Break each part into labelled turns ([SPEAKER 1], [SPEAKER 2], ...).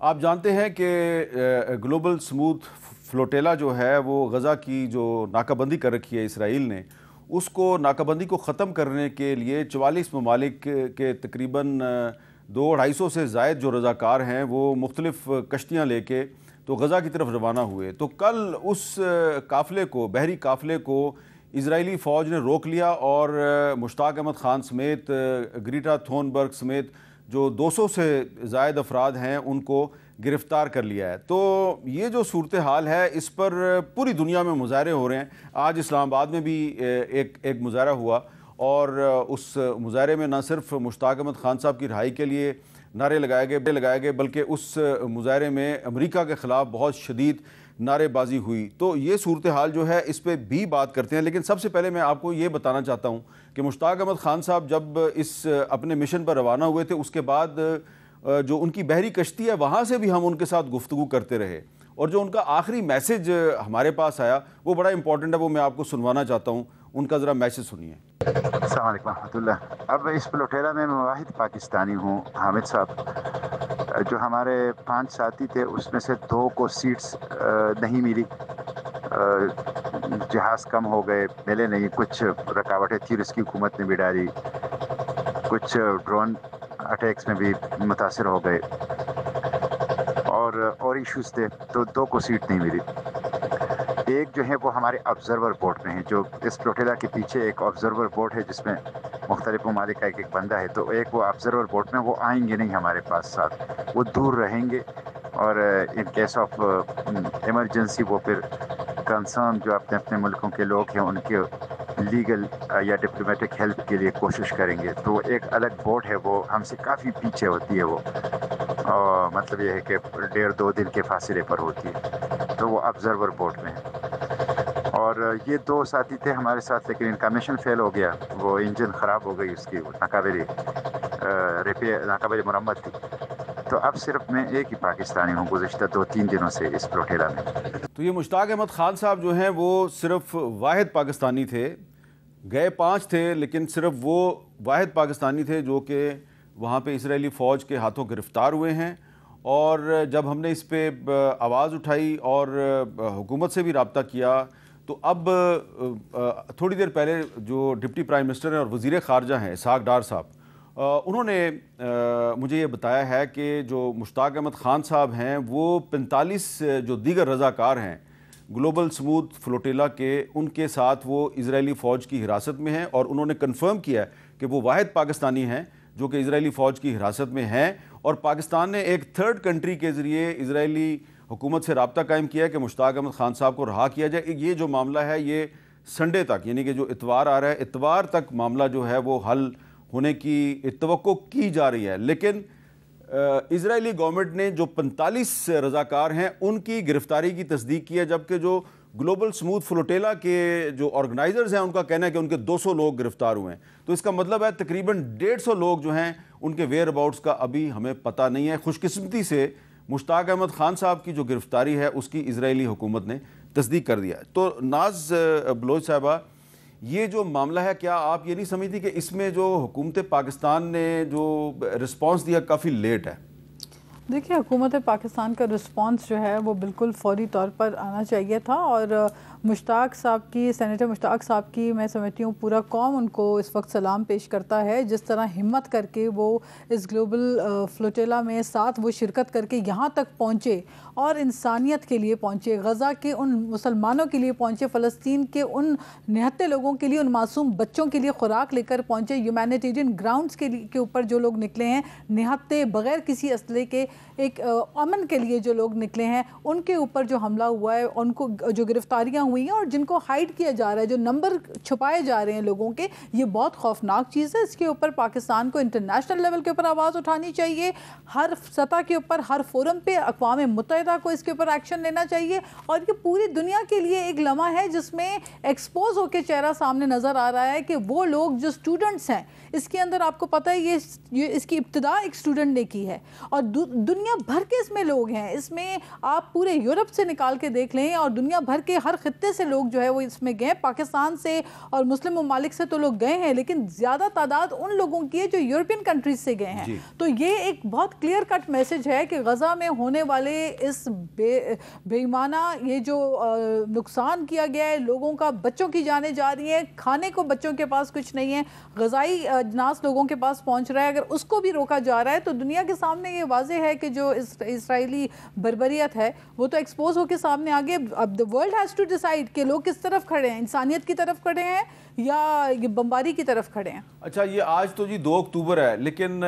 [SPEAKER 1] آپ جانتے ہیں کہ گلوبل سموتھ فلوٹیلا جو ہے وہ غزہ کی جو ناکہ بندی کر رکھی ہے اسرائیل نے، اس کو ناکہ بندی کو ختم کرنے کے لیے 44 ممالک کے تقریباً 200-250 سے زائد جو رضاکار ہیں وہ مختلف کشتیاں لے کے تو غزہ کی طرف روانہ ہوئے۔ تو کل اس قافلے کو، بحری قافلے کو اسرائیلی فوج نے روک لیا اور مشتاق احمد خان سمیت گریٹا تھونبرگ سمیت جو 200 سے زائد افراد ہیں ان کو گرفتار کر لیا ہے۔ تو یہ جو صورتحال ہے اس پر پوری دنیا میں مظاہرے ہو رہے ہیں۔ آج اسلام آباد میں بھی ایک مظاہرہ ہوا اور اس مظاہرے میں نہ صرف مشتاق احمد خان صاحب کی رہائی کے لیے نعرے لگائے گئے بلکہ اس مظاہرے میں امریکہ کے خلاف بہت شدید نعرے بازی ہوئی۔ تو یہ صورتحال جو ہے اس پہ بھی بات کرتے ہیں، لیکن سب سے پہلے میں آپ کو یہ بتانا چاہتا ہوں کہ مشتاق احمد خان صاحب جب اس اپنے مشن پر روانہ ہوئے تھے اس کے بعد جو ان کی بحری کشتی ہے وہاں سے بھی ہم ان کے ساتھ گفتگو کرتے رہے، اور جو ان کا آخری میسج ہمارے پاس آیا وہ بڑا امپورٹنٹ ہے، وہ میں آپ کو سنوانا چاہتا ہوں۔ ان کا ذرا میسج سنیے۔
[SPEAKER 2] السلام علیکم ورحمۃ اللہ۔ اب اس فلوٹیلا میں واحد پاکستانی ہوں، حامد صاحب۔ جو ہمارے 5 ساتھی تھے اس میں سے 2 کو سیٹس نہیں ملی، جہاز کم ہو گئے، ملے نہیں، کچھ رکاوٹیں تھیں اس کی حکومت نے بھی ڈالی، کچھ ڈرون اٹیکس میں بھی متاثر ہو گئے اور ایشوز تھے، تو 2 کو سیٹ نہیں ملی۔ ایک جو ہے وہ ہمارے آبزرور بورڈ میں ہے، جو اس فلوٹیلا کے پیچھے ایک آبزرور بورڈ ہے جس میں مختلف ممالک کا ایک بندہ ہے، تو ایک وہ آبزرور بورڈ میں، وہ آئیں گے نہیں ہمارے پاس ساتھ، وہ دور رہیں گے، اور ان کیس آف ایمرجنسی وہ پھر کنسرن جو اپنے اپنے ملکوں کے لوگ ہیں ان کے لیگل یا ڈپلومیٹک ہیلپ کے لیے کوشش کریں گے۔ تو ایک الگ بورڈ ہے، وہ ہم سے کافی پیچھے ہوتی ہے، وہ مطلب یہ ہے کہ 1.5-2 دن کے فاصلے پر ہوتی ہے، تو وہ آبزرور بورڈ میں ہے۔ اور یہ 2 ساتھی تھے ہمارے ساتھ، لیکن ان کا مشن فیل ہو گیا، وہ انجن خراب ہو گئی اس کی، ناقابل مرمت تھی۔ تو اب صرف میں ایک ہی پاکستانی ہوں گزشتہ 2-3 دنوں سے اس فلوٹیلا میں۔
[SPEAKER 1] تو یہ مشتاق احمد خان صاحب جو ہیں وہ صرف واحد پاکستانی تھے، گئے 5 تھے لیکن صرف وہ واحد پاکستانی تھے جو کہ وہاں پہ اسرائیلی فوج کے ہاتھوں گرفتار ہوئے ہیں۔ اور جب ہم نے اس پہ آواز اٹھائی اور حکومت سے بھی رابطہ کیا تو اب تھوڑی دیر پہلے جو ڈپٹی پرائم منسٹر ہیں اور وزیر خارجہ ہیں اسحاق ڈار صاحب، انہوں نے مجھے یہ بتایا ہے کہ جو مشتاق احمد خان صاحب ہیں وہ 45 جو دیگر رضاکار ہیں گلوبل سموتھ فلوٹیلا کے، ان کے ساتھ وہ اسرائیلی فوج کی حراست میں ہیں، اور انہوں نے کنفرم کیا کہ وہ واحد پاکستانی ہیں جو کہ اسرائیلی فوج کی حراست میں ہیں، اور پاکستان نے ایک تھرڈ کنٹری کے ذریعے اسرائیلی حکومت سے رابطہ قائم کیا ہے کہ مشتاق احمد خان صاحب کو رہا کیا جائے۔ یہ جو معاملہ ہے یہ سنڈے تک، یعنی کہ جو اتوار آ رہا ہے، اتوار تک معاملہ جو ہے وہ حل ہونے کی توقع کی جا رہی ہے۔ لیکن اسرائیلی گورنمنٹ نے جو 45 رضاکار ہیں ان کی گرفتاری کی تصدیق کی ہے، جبکہ جو گلوبل سموتھ فلوٹیلا کے جو آرگنائزرز ہیں ان کا کہنا ہے کہ ان کے 200 لوگ گرفتار ہوئے ہیں۔ تو اس کا مطلب ہے تقریباً 150 لوگ جو ہیں ان کے ویئر اباؤٹس کا ابھی ہمیں پتہ نہیں ہے۔ خوش قسمتی سے مشتاق احمد خان صاحب کی جو گرفتاری ہے اس کی اسرائیلی حکومت نے تصدیق کر دیا۔ تو ناز بلوچ صاحبہ، یہ جو معاملہ ہے کیا آپ یہ نہیں سمجھتی کہ اس میں جو حکومت پاکستان نے جو رسپانس دیا کافی لیٹ ہے؟
[SPEAKER 3] دیکھیے، حکومت پاکستان کا رسپانس جو ہے وہ بالکل فوری طور پر آنا چاہیے تھا، اور مشتاق صاحب کی، سینیٹر مشتاق صاحب کی، میں سمجھتی ہوں پورا قوم ان کو اس وقت سلام پیش کرتا ہے، جس طرح ہمت کر کے وہ اس گلوبل فلوٹیلا میں ساتھ وہ شرکت کر کے یہاں تک پہنچے اور انسانیت کے لیے پہنچے، غزہ کے ان مسلمانوں کے لیے پہنچے، فلسطین کے ان نہتے لوگوں کے لیے، ان معصوم بچوں کے لیے خوراک لے کر پہنچے، ہیومینیٹیرین گراؤنڈز کے اوپر جو لوگ نکلے ہیں نہتے بغیر کسی اسلحے کے، ایک امن کے لیے جو لوگ نکلے ہیں، ان کے اوپر جو حملہ ہوا ہے، ان کو جو گرفتاریاں ہوئی ہیں اور جن کو ہائیڈ کیا جا رہا ہے، جو نمبر چھپائے جا رہے ہیں لوگوں کے، یہ بہت خوفناک چیز ہے۔ اس کے اوپر پاکستان کو انٹرنیشنل لیول کے اوپر آواز اٹھانی چاہیے، ہر سطح کے اوپر، ہر فورم پہ اقوام متحدہ کو اس کے اوپر ایکشن لینا چاہیے، اور یہ پوری دنیا کے لیے ایک لمحہ ہے جس میں ایکسپوز ہو کے چہرہ سامنے نظر آ رہا ہے کہ وہ لوگ جو اسٹوڈنٹس ہیں، اس کے اندر آپ کو پتہ ہے یہ اس کی ابتدا ایک اسٹوڈنٹ نے کی ہے، اور دنیا بھر کے اس میں لوگ ہیں، اس میں آپ پورے یورپ سے نکال کے دیکھ لیں اور دنیا بھر کے ہر خطے سے لوگ جو ہے وہ اس میں گئے، پاکستان سے اور مسلم ممالک سے تو لوگ گئے ہیں، لیکن زیادہ تعداد ان لوگوں کی ہے جو یورپین کنٹریز سے گئے ہیں۔ تو یہ ایک بہت کلیئر کٹ میسج ہے کہ غزہ میں ہونے والے اس بے ایمانہ یہ جو نقصان کیا گیا ہے، لوگوں کا بچوں کی جانیں جا رہی ہیں، کھانے کو بچوں کے پاس کچھ نہیں ہے، غذائی اجناس لوگوں کے پاس پہنچ رہا ہے، اگر اس کو بھی روکا جا رہا ہے تو دنیا کے سامنے یہ واضح ہے کہ جو اسرائیلی بربریت ہے وہ تو ایکسپوز ہو کے سامنے آگے۔ اب the world has to decide کہ لوگ کس طرف کھڑے ہیں، انسانیت کی طرف کھڑے ہیں یا یہ بمباری کی طرف کھڑے ہیں۔
[SPEAKER 1] اچھا، یہ آج تو جی 2 اکتوبر ہے، لیکن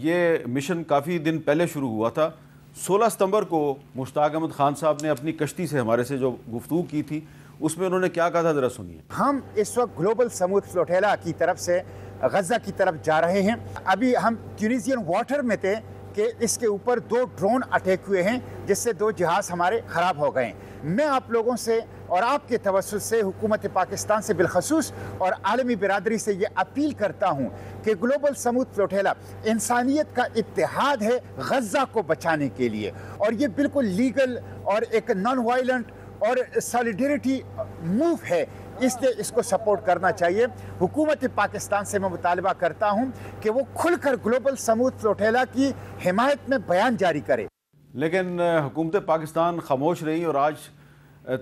[SPEAKER 1] یہ مشن کافی دن پہلے شروع ہوا تھا۔ 16 ستمبر کو مشتاق احمد خان صاحب نے اپنی کشتی سے ہمارے سے جو گفتگو کی تھی اس میں انہوں نے کیا کہا تھا، ذرا سنیے۔
[SPEAKER 2] ہم اس وقت گلوبل سمود فلوٹیلا کی طرف سے غزہ کی طرف جا رہے ہیں۔ ابھی ہم ٹیونیزین واٹر میں تھے کہ اس کے اوپر 2 ڈرون اٹیک ہوئے ہیں جس سے 2 جہاز ہمارے خراب ہو گئے ہیں۔ میں آپ لوگوں سے اور آپ کے توسط سے حکومت پاکستان سے بالخصوص اور عالمی برادری سے یہ اپیل کرتا ہوں کہ گلوبل سمود فلوٹیلا انسانیت کا اتحاد ہے غزہ کو بچانے کے لیے، اور یہ بالکل لیگل اور ایک نان وائلنٹ اور سالیڈیریٹی موو ہے، اس لیے اس کو سپورٹ کرنا چاہیے۔ حکومت پاکستان سے میں مطالبہ کرتا ہوں کہ وہ کھل کر گلوبل سمود فلوٹیلا کی حمایت میں بیان جاری کرے۔
[SPEAKER 1] لیکن حکومت پاکستان خاموش رہی، اور آج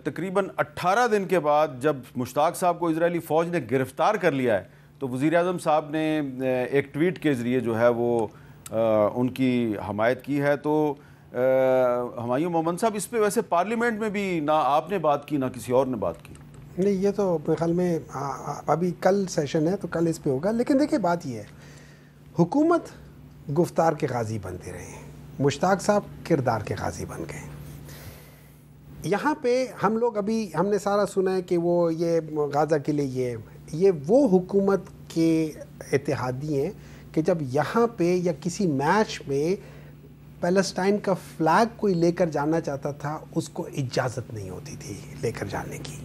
[SPEAKER 1] تقریباً 18 دن کے بعد جب مشتاق صاحب کو اسرائیلی فوج نے گرفتار کر لیا ہے تو وزیر اعظم صاحب نے ایک ٹویٹ کے ذریعے جو ہے وہ ان کی حمایت کی ہے۔ تو ہمایوں مومن صاحب، اس پہ ویسے پارلیمنٹ میں بھی نہ آپ نے بات کی نہ کسی اور نے بات کی۔
[SPEAKER 4] نہیں، یہ تو میرے خیال میں ابھی کل سیشن ہے تو کل اس پہ ہوگا، لیکن دیکھیں بات یہ ہے، حکومت گفتار کے غازی بنتے رہے ہیں، مشتاق صاحب کردار کے غازی بن گئے۔ یہاں پہ ہم لوگ ابھی ہم نے سارا سنا ہے کہ وہ یہ غزہ کے لیے یہ وہ حکومت کے اتحادی ہیں کہ جب یہاں پہ یا کسی میچ میں پیلسٹائن کا فلیگ کوئی لے کر جانا چاہتا تھا اس کو اجازت نہیں ہوتی تھی لے کر جانے کی،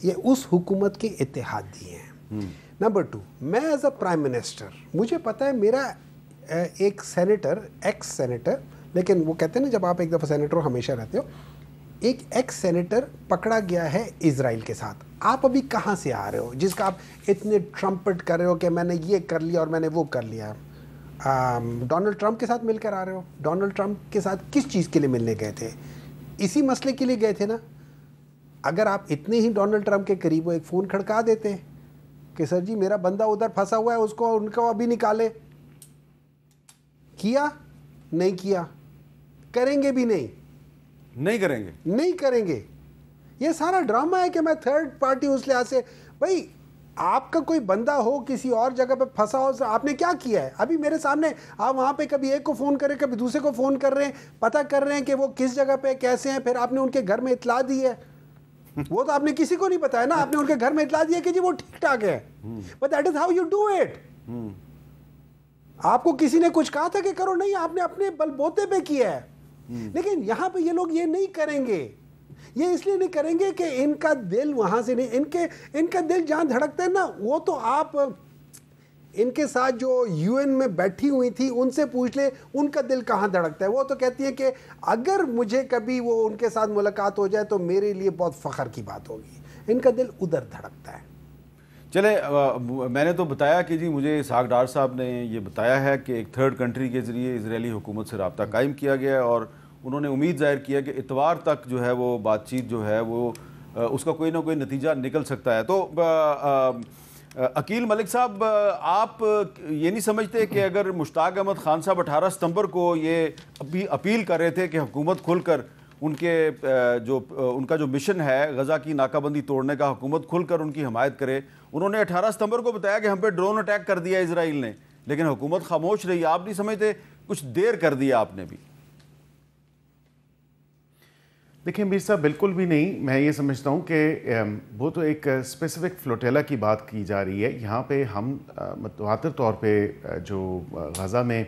[SPEAKER 4] یہ اس حکومت کے اتحادی ہیں۔ نمبر 2، میں ایز اے پرائم منسٹر مجھے پتہ ہے میرا ایک سینیٹر، ایکس سینیٹر، لیکن وہ کہتے ہیں نا جب آپ ایک دفعہ سینیٹر ہمیشہ رہتے ہو، ایک ایکس سینیٹر پکڑا گیا ہے اسرائیل کے ساتھ۔ آپ ابھی کہاں سے آ رہے ہو جس کا آپ اتنے ٹرمپٹ کر رہے ہو کہ میں نے یہ کر لیا اور میں نے وہ کر لیا؟ ڈونلڈ ٹرمپ کے ساتھ مل کر آ رہے ہو۔ ڈونلڈ ٹرمپ کے ساتھ کس چیز کے لیے ملنے گئے تھے؟ اسی مسئلے کے لیے گئے تھے نا۔ اگر آپ اتنے ہی ڈونلڈ ٹرمپ کے قریب ہو، ایک فون کھڑکا دیتے کہ سر جی میرا بندہ ادھر پھنسا ہوا ہے، اس کو ان کو ابھی نکالے۔ کیا؟ نہیں کیا، کریں گے بھی نہیں،
[SPEAKER 1] نہیں کریں گے،
[SPEAKER 4] نہیں کریں گے۔ یہ سارا ڈرامہ ہے کہ میں تھرڈ پارٹی اس لحاظ سے، بھائی آپ کا کوئی بندہ ہو کسی اور جگہ پہ پھنسا ہو، آپ نے کیا کیا ہے؟ ابھی میرے سامنے آپ وہاں پہ کبھی ایک کو فون کریں کبھی دوسرے کو فون کر رہے ہیں، پتہ کر رہے ہیں کہ وہ کس جگہ پہ کیسے ہیں، پھر آپ نے ان کے گھر میں اطلاع دی ہے۔ وہ تو آپ نے کسی کو نہیں بتایا نا، آپ نے ان کے گھر میں اطلاع دیا کہ جی وہ ٹھیک ٹھاک ہے، but that is how you do it. آپ کو کسی نے کچھ کہا تھا کہ کرو؟ نہیں، آپ نے اپنے بل بوتے پہ کیا ہے۔ لیکن یہاں پہ یہ لوگ یہ نہیں کریں گے، یہ اس لیے نہیں کریں گے کہ ان کا دل وہاں سے نہیں، ان کا دل جہاں دھڑکتا ہے نا، وہ تو آپ ان کے ساتھ جو یو این میں بیٹھی ہوئی تھی ان سے پوچھ لے ان کا دل کہاں دھڑکتا ہے۔ وہ تو کہتی ہے کہ اگر مجھے کبھی وہ ان کے ساتھ ملاقات ہو جائے تو میرے لیے بہت فخر کی بات ہوگی۔ ان کا دل ادھر دھڑکتا ہے۔
[SPEAKER 1] چلے، میں نے تو بتایا کہ جی مجھے اسحاق ڈار صاحب نے یہ بتایا ہے کہ ایک تھرڈ کنٹری کے ذریعے اسرائیلی حکومت سے رابطہ قائم کیا گیا ہے، اور انہوں نے امید ظاہر کیا کہ اتوار تک جو ہے وہ بات چیت جو ہے وہ اس کا کوئی نہ کوئی نتیجہ نکل سکتا ہے۔ تو عقیل ملک صاحب، آپ یہ نہیں سمجھتے کہ اگر مشتاق احمد خان صاحب 18 ستمبر کو یہ اپیل کر رہے تھے کہ حکومت کھل کر ان کا جو مشن ہے غزہ کی ناکہ بندی توڑنے کا، حکومت کھل کر ان کی حمایت کرے، انہوں نے 18 ستمبر کو بتایا کہ ہم پہ ڈرون اٹیک کر دیا اسرائیل نے، لیکن حکومت خاموش رہی، آپ نہیں سمجھتے کچھ دیر کر دیا آپ نے بھی؟
[SPEAKER 5] دیکھیں میر صاحب، بالکل بھی نہیں۔ میں یہ سمجھتا ہوں کہ وہ تو ایک اسپیسیفک فلوٹیلا کی بات کی جا رہی ہے، یہاں پہ ہم متواتر طور پہ جو غزہ میں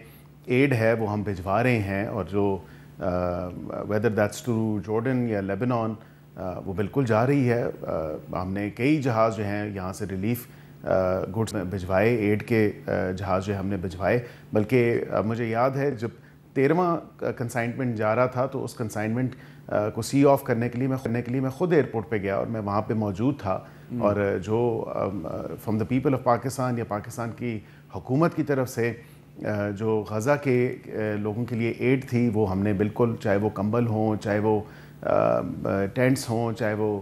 [SPEAKER 5] ایڈ ہے وہ ہم بھجوا رہے ہیں، اور جو ویدر دیٹس ٹو جارڈن یا لیبنان وہ بالکل جا رہی ہے۔ ہم نے کئی جہاز جو ہیں یہاں سے ریلیف گڈس بھجوائے، ایڈ کے جہاز جو ہم نے بھجوائے، بلکہ مجھے یاد ہے جب 13واں کنسائنمنٹ جا رہا تھا تو اس کنسائنمنٹ کو سی آف کرنے کے لیے میں خود ایئرپورٹ پہ گیا اور میں وہاں پہ موجود تھا. اور جو from the people of Pakistan یا پاکستان کی حکومت کی طرف سے جو غزہ کے لوگوں کے لیے ایڈ تھی وہ ہم نے بالکل, چاہے وہ کمبل ہوں, چاہے وہ ٹینٹس ہوں, چاہے وہ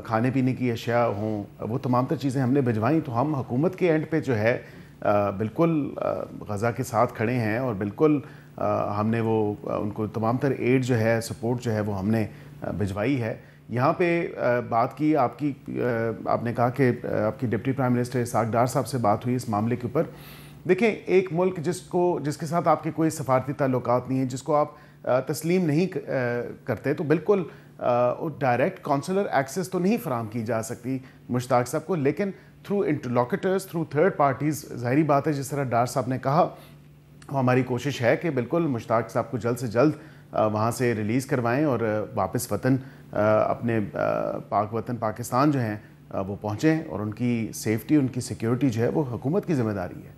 [SPEAKER 5] کھانے پینے کی اشیاء ہوں, وہ تمام تر چیزیں ہم نے بھجوائیں. تو ہم حکومت کے اینڈ پہ جو ہے بالکل غزہ کے ساتھ کھڑے ہیں اور بالکل ہم نے وہ ان کو تمام تر ایڈ جو ہے, سپورٹ جو ہے وہ ہم نے بھجوائی ہے. یہاں پہ بات کی آپ نے کہا کہ آپ کی deputy prime minister Ishaq Dar صاحب سے بات ہوئی اس معاملے کے اوپر. دیکھیں, ایک ملک جس کے ساتھ آپ کے کوئی سفارتی تعلقات نہیں ہیں, جس کو آپ تسلیم نہیں کرتے, تو بالکل ڈائریکٹ کونسلر ایکسیس تو نہیں فراہم کی جا سکتی مشتاق صاحب کو, لیکن تھرو انٹرلوکیٹرز, تھرو تھرڈ پارٹیز, ظاہری بات ہے جس طرح ڈار صاحب نے کہا, ہماری کوشش ہے کہ بالکل مشتاق صاحب کو جلد سے جلد وہاں سے ریلیز کروائیں اور واپس وطن, اپنے پاک وطن پاکستان جو ہیں وہ پہنچیں, اور ان کی سیفٹی, ان کی سیکیورٹی جو ہے وہ حکومت کی ذمہ داری ہے.